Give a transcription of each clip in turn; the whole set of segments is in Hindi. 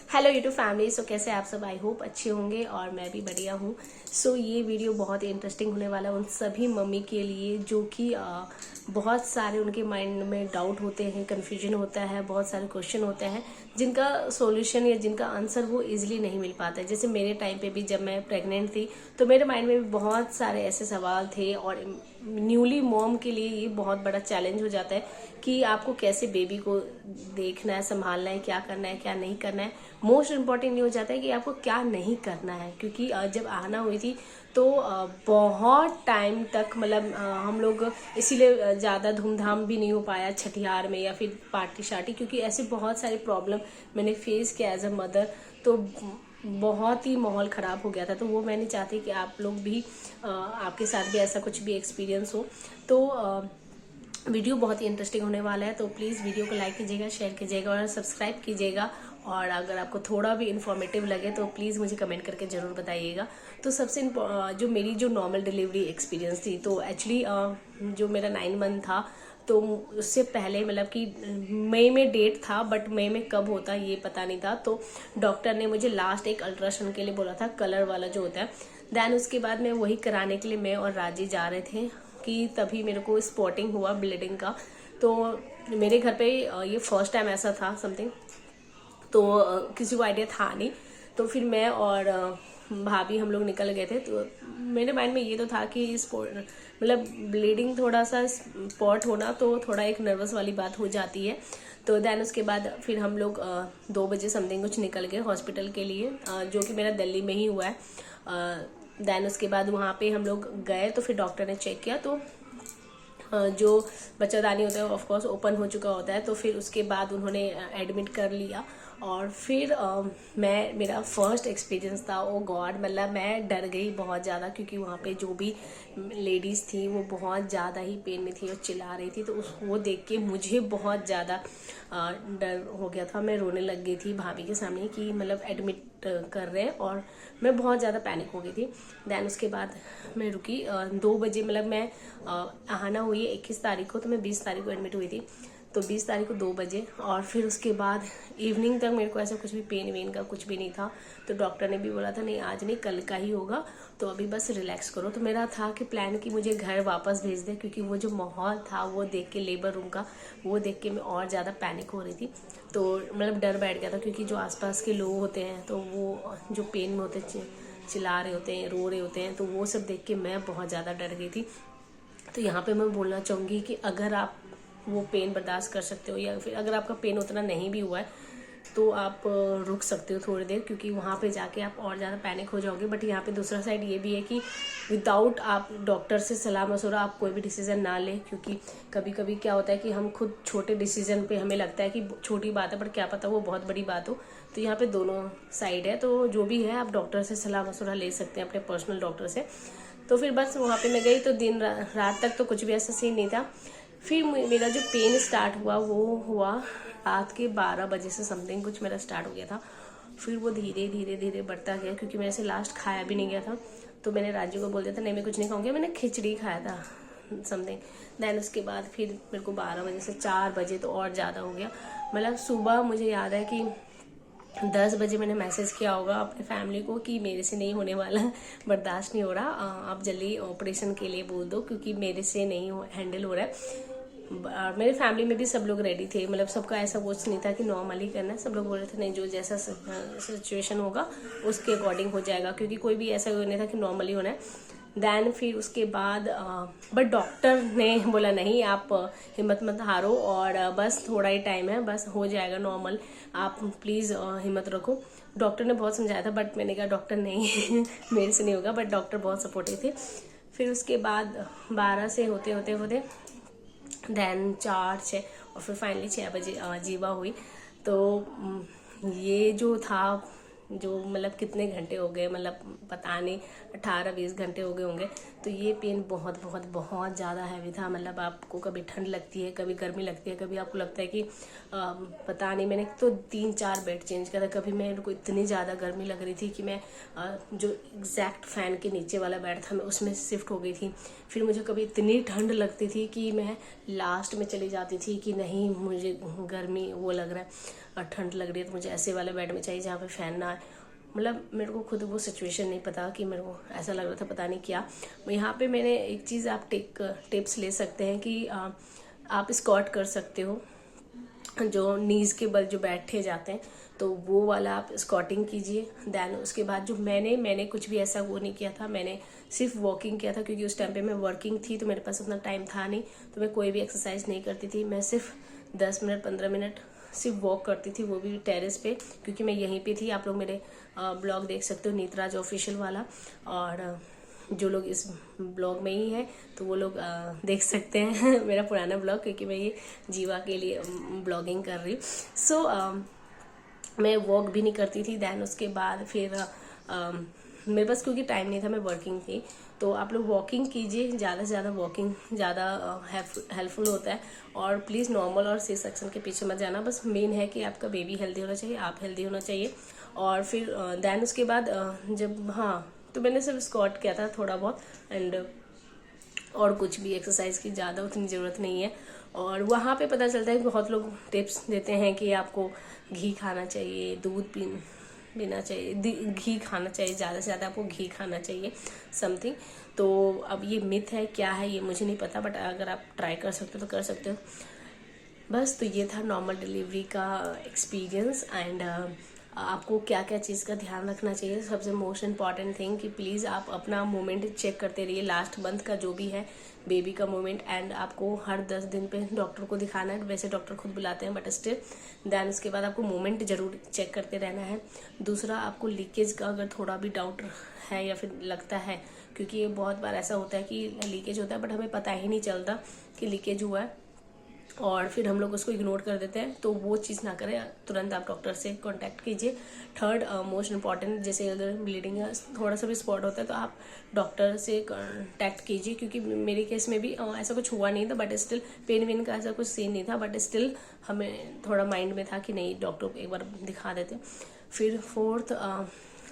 Hello YouTube family. सो कैसे आप सब, आई होप अच्छे होंगे और मैं भी बढ़िया हूँ। सो ये वीडियो बहुत ही इंटरेस्टिंग होने वाला है उन सभी मम्मी के लिए जो कि बहुत सारे उनके माइंड में डाउट होते हैं, कन्फ्यूजन होता है, बहुत सारे क्वेश्चन होते हैं जिनका सॉल्यूशन या जिनका आंसर वो इजीली नहीं मिल पाता है। जैसे मेरे टाइम पे भी जब मैं प्रेग्नेंट थी तो मेरे माइंड में भी बहुत सारे ऐसे सवाल थे और न्यूली मॉम के लिए ये बहुत बड़ा चैलेंज हो जाता है कि आपको कैसे बेबी को देखना है, संभालना है, क्या करना है, क्या नहीं करना है। मोस्ट इम्पॉर्टेंट ये हो जाता है कि आपको क्या नहीं करना है, क्योंकि जब आना हुई थी तो बहुत टाइम तक मतलब हम लोग इसीलिए ज़्यादा धूमधाम भी नहीं हो पाया छठियार में या फिर पार्टी शार्टी, क्योंकि ऐसे बहुत सारे प्रॉब्लम मैंने फेस किया एज अ मदर। तो बहुत ही माहौल ख़राब हो गया था। तो वो मैं नहीं चाहती कि आप लोग भी आपके साथ भी ऐसा कुछ भी एक्सपीरियंस हो। तो वीडियो बहुत ही इंटरेस्टिंग होने वाला है। तो प्लीज़ वीडियो को लाइक कीजिएगा, शेयर कीजिएगा और सब्सक्राइब कीजिएगा। और अगर आपको थोड़ा भी इन्फॉर्मेटिव लगे तो प्लीज़ मुझे कमेंट करके ज़रूर बताइएगा। तो सबसे जो मेरी जो नॉर्मल डिलीवरी एक्सपीरियंस थी, तो एक्चुअली जो मेरा 9 मंथ था तो उससे पहले मतलब कि मई में डेट था, बट मई में कब होता ये पता नहीं था। तो डॉक्टर ने मुझे लास्ट एक अल्ट्रासाउंड के लिए बोला था, कलर वाला जो होता है। देन उसके बाद मैं वही कराने के लिए मैं और राजी जा रहे थे कि तभी मेरे को स्पॉटिंग हुआ ब्लीडिंग का। तो मेरे घर पे ये फर्स्ट टाइम ऐसा था समथिंग, तो किसी को आइडिया था नहीं। तो फिर मैं और भाभी हम लोग निकल गए थे। तो मेरे माइंड में ये तो था कि मतलब ब्लीडिंग थोड़ा सा स्पॉट होना तो थोड़ा एक नर्वस वाली बात हो जाती है। तो देन उसके बाद फिर हम लोग 2 बजे समथिंग कुछ निकल गए हॉस्पिटल के लिए, जो कि मेरा दिल्ली में ही हुआ है। देन उसके बाद वहाँ पे हम लोग गए तो फिर डॉक्टर ने चेक किया तो जो बच्चादानी होता है ऑफ कोर्स ओपन हो चुका होता है। तो फिर उसके बाद उन्होंने एडमिट कर लिया। और फिर मेरा फर्स्ट एक्सपीरियंस था, ओ गॉड, मतलब मैं डर गई बहुत ज़्यादा, क्योंकि वहाँ पे जो भी लेडीज़ थी वो बहुत ज़्यादा ही पेन में थी और चिल्ला रही थी। तो वो देख के मुझे बहुत ज़्यादा डर हो गया था। मैं रोने लग गई थी भाभी के सामने कि मतलब एडमिट कर रहे हैं, और मैं बहुत ज़्यादा पैनिक हो गई थी। देन उसके बाद मैं रुकी 2 बजे, मतलब मैं आना हुई है 21 तारीख को, तो मैं 20 तारीख को एडमिट हुई थी। तो 20 तारीख को 2 बजे, और फिर उसके बाद इवनिंग तक मेरे को ऐसा कुछ भी पेन वेन का कुछ भी नहीं था। तो डॉक्टर ने भी बोला था नहीं आज नहीं कल का ही होगा, तो अभी बस रिलैक्स करो। तो मेरा था कि प्लान कि मुझे घर वापस भेज दे, क्योंकि वो जो माहौल था वो देख के, लेबर रूम का वो देख के मैं और ज़्यादा पैनिक हो रही थी। तो मतलब डर बैठ गया था, क्योंकि जो आसपास के लोग होते हैं तो वो जो पेन में होते हैं, चिल्ला रहे होते हैं, रो रहे होते हैं, तो वो सब देख के मैं बहुत ज़्यादा डर गई थी। तो यहाँ पे मैं बोलना चाहूँगी कि अगर आप वो पेन बर्दाश्त कर सकते हो, या फिर अगर आपका पेन उतना नहीं भी हुआ है तो आप रुक सकते हो थोड़ी देर, क्योंकि वहाँ पे जाके आप और ज़्यादा पैनिक हो जाओगे। बट यहाँ पे दूसरा साइड ये भी है कि विदाउट आप डॉक्टर से सलाह मशवरा आप कोई भी डिसीज़न ना लें, क्योंकि कभी कभी क्या होता है कि हम खुद छोटे डिसीज़न पे हमें लगता है कि छोटी बात है, बट क्या पता वो बहुत बड़ी बात हो। तो यहाँ पे दोनों साइड है, तो जो भी है आप डॉक्टर से सलाह मशवरा ले सकते हैं, अपने पर्सनल डॉक्टर से। तो फिर बस वहाँ पे मैं गई तो दिन रात तक तो कुछ भी ऐसा सीन नहीं था। फिर मेरा जो पेन स्टार्ट हुआ वो हुआ रात के 12 बजे से समथिंग कुछ मेरा स्टार्ट हो गया था। फिर वो धीरे धीरे धीरे बढ़ता गया, क्योंकि मेरे से लास्ट खाया भी नहीं गया था। तो मैंने राजू को बोल दिया था नहीं मैं कुछ नहीं खाऊंगी, मैंने खिचड़ी खाया था समथिंग। देन उसके बाद फिर मेरे को 12 बजे से 4 बजे तो और ज़्यादा हो गया। मतलब सुबह मुझे याद है कि 10 बजे मैंने मैसेज किया होगा अपने फैमिली को कि मेरे से नहीं होने वाला, बर्दाश्त नहीं हो रहा, आप जल्दी ऑपरेशन के लिए बोल दो, क्योंकि मेरे से नहीं हैंडल हो रहा है। मेरे फैमिली में भी सब लोग रेडी थे, मतलब सबका ऐसा कुछ नहीं था कि नॉर्मली करना है। सब लोग बोल रहे थे नहीं जो जैसा सिचुएशन होगा उसके अकॉर्डिंग हो जाएगा, क्योंकि कोई भी ऐसा नहीं था कि नॉर्मली होना है। देन फिर उसके बाद बट डॉक्टर ने बोला नहीं आप हिम्मत मत हारो, और बस थोड़ा ही टाइम है, बस हो जाएगा नॉर्मल, आप प्लीज़ हिम्मत रखो। डॉक्टर ने बहुत समझाया था, बट मैंने कहा डॉक्टर नहीं मेरे से नहीं होगा, बट डॉक्टर बहुत सपोर्टिव थे। फिर उसके बाद 12 से होते होते होते देन 4 6 और फिर फाइनली 6 बजे जीवा हुई। तो ये जो था, जो मतलब कितने घंटे हो गए, मतलब पता नहीं 18-20 घंटे हो गए होंगे। तो ये पेन बहुत बहुत बहुत ज़्यादा हैवी था। मतलब आपको कभी ठंड लगती है, कभी गर्मी लगती है, कभी आपको लगता है कि पता नहीं, मैंने तो 3-4 बेड चेंज किया था। कभी मेरे को इतनी ज़्यादा गर्मी लग रही थी कि मैं जो एग्जैक्ट फ़ैन के नीचे वाला बेड था मैं उसमें शिफ्ट हो गई थी। फिर मुझे कभी इतनी ठंड लगती थी कि मैं लास्ट में चली जाती थी कि नहीं मुझे गर्मी वो लग रहा है, और ठंड लग रही है तो मुझे ऐसे वाले बेड में चाहिए जहाँ पे फैन ना आए। मतलब मेरे को खुद वो सिचुएशन नहीं पता कि मेरे को ऐसा लग रहा था, पता नहीं क्या। यहाँ पे मैंने एक चीज़ आप टिप्स ले सकते हैं कि आप स्क्वाट कर सकते हो, जो नीज के बल जो बैठे जाते हैं तो वो वाला आप स्क्वाटिंग कीजिए। देन उसके बाद जो मैंने कुछ भी ऐसा वो नहीं किया था, मैंने सिर्फ वॉकिंग किया था क्योंकि उस टाइम पे मैं वर्किंग थी तो मेरे पास उतना टाइम था नहीं, तो मैं कोई भी एक्सरसाइज नहीं करती थी। मैं सिर्फ 10 मिनट 15 मिनट सिर्फ वॉक करती थी, वो भी टेरेस पे, क्योंकि मैं यहीं पे थी। आप लोग मेरे ब्लॉग देख सकते हो नीतराज ऑफिशियल वाला, और जो लोग इस ब्लॉग में ही है तो वो लोग देख सकते हैं मेरा पुराना ब्लॉग, क्योंकि मैं ये जीवा के लिए ब्लॉगिंग कर रही हूँ। सो मैं वॉक भी नहीं करती थी। दैन उसके बाद फिर मेरे पास क्योंकि टाइम नहीं था, मैं वर्किंग थी। तो आप लोग वॉकिंग कीजिए, ज़्यादा से ज़्यादा वॉकिंग ज़्यादा हेल्पफुल होता है। और प्लीज़ नॉर्मल और सी सेक्शन के पीछे मत जाना, बस मेन है कि आपका बेबी हेल्दी होना चाहिए, आप हेल्दी होना चाहिए। और फिर दैन उसके बाद जब तो मैंने सिर्फ स्क्वाट किया था थोड़ा बहुत, एंड और कुछ भी एक्सरसाइज की ज़्यादा उतनी ज़रूरत नहीं है। और वहाँ पे पता चलता है कि बहुत लोग टिप्स देते हैं कि आपको घी खाना चाहिए, दूध पीना चाहिए, घी खाना चाहिए, ज़्यादा से ज़्यादा आपको घी खाना चाहिए समथिंग। तो अब ये मिथ है क्या है ये मुझे नहीं पता, बट अगर आप ट्राई कर सकते हो तो कर सकते हो। बस तो ये था नॉर्मल डिलीवरी का एक्सपीरियंस। एंड आपको क्या क्या चीज़ का ध्यान रखना चाहिए, सबसे मोस्ट इम्पॉर्टेंट थिंग कि प्लीज़ आप अपना मोमेंट चेक करते रहिए, लास्ट मंथ का जो भी है बेबी का मोमेंट। एंड आपको हर 10 दिन पे डॉक्टर को दिखाना है, वैसे डॉक्टर खुद बुलाते हैं बट स्टिल। दैन उसके बाद आपको मोमेंट जरूर चेक करते रहना है। दूसरा, आपको लीकेज का अगर थोड़ा भी डाउट है या फिर लगता है, क्योंकि ये बहुत बार ऐसा होता है कि लीकेज होता है बट हमें पता ही नहीं चलता कि लीकेज हुआ है और फिर हम लोग उसको इग्नोर कर देते हैं, तो वो चीज़ ना करें, तुरंत आप डॉक्टर से कांटेक्ट कीजिए। थर्ड मोस्ट इम्पॉर्टेंट, जैसे अगर ब्लीडिंग या थोड़ा सा भी स्पॉट होता है तो आप डॉक्टर से कांटेक्ट कीजिए, क्योंकि मेरे केस में भी ऐसा कुछ हुआ नहीं था बट स्टिल पेन वेन का ऐसा कुछ सीन नहीं था, बट स्टिल हमें थोड़ा माइंड में था कि नहीं डॉक्टर को एक बार दिखा देते। फिर फोर्थ,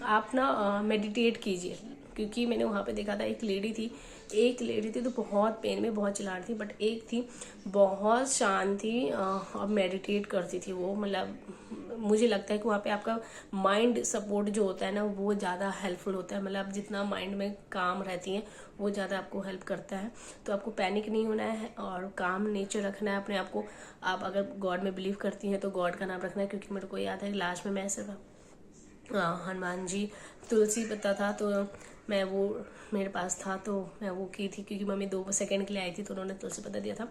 आप ना मेडिटेट कीजिए, क्योंकि मैंने वहाँ पे देखा था एक लेडी थी तो बहुत पेन में बहुत चिल्ला रही थी, बट एक थी बहुत शांत थी और मेडिटेट करती थी वो। मतलब मुझे लगता है कि वहाँ पे आपका माइंड सपोर्ट जो होता है ना वो ज़्यादा हेल्पफुल होता है। मतलब जितना माइंड में काम रहती हैं वो ज़्यादा आपको हेल्प करता है। तो आपको पैनिक नहीं होना है और काम नेचर रखना है अपने आप को। आप अगर गॉड में बिलीव करती हैं तो गॉड का नाम रखना है, क्योंकि मेरे को याद है लास्ट में मैं ऐसे हनुमान जी तुलसी पत्ता था तो मैं वो मेरे पास था तो मैं वो की थी, क्योंकि मम्मी 2 सेकंड के लिए आई थी तो उन्होंने तुलसी पत्ता दिया था।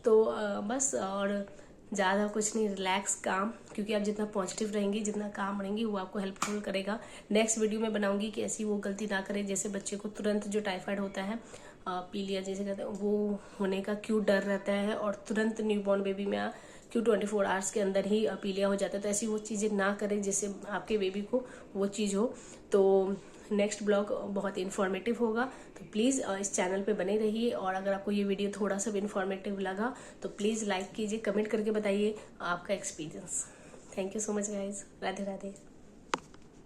तो बस, और ज़्यादा कुछ नहीं, रिलैक्स काम, क्योंकि आप जितना पॉजिटिव रहेंगी जितना काम रहेंगी वो आपको हेल्पफुल करेगा। नेक्स्ट वीडियो में बनाऊंगी कि ऐसी वो गलती ना करें, जैसे बच्चे को तुरंत जो टाइफाइड होता है पीलिया जैसे कहते हैं वो होने का क्यों डर रहता है, और तुरंत न्यूबॉर्न बेबी में क्यों 24 आवर्स के अंदर ही पीलिया हो जाता है। तो ऐसी वो चीज़ें ना करें जिससे आपके बेबी को वो चीज़ हो। तो नेक्स्ट ब्लॉग बहुत इन्फॉर्मेटिव होगा, तो प्लीज़ इस चैनल पे बने रहिए। और अगर आपको ये वीडियो थोड़ा सा भी इन्फॉर्मेटिव लगा तो प्लीज़ लाइक कीजिए, कमेंट करके बताइए आपका experience. Thank you so much guys, Radhe Radhe.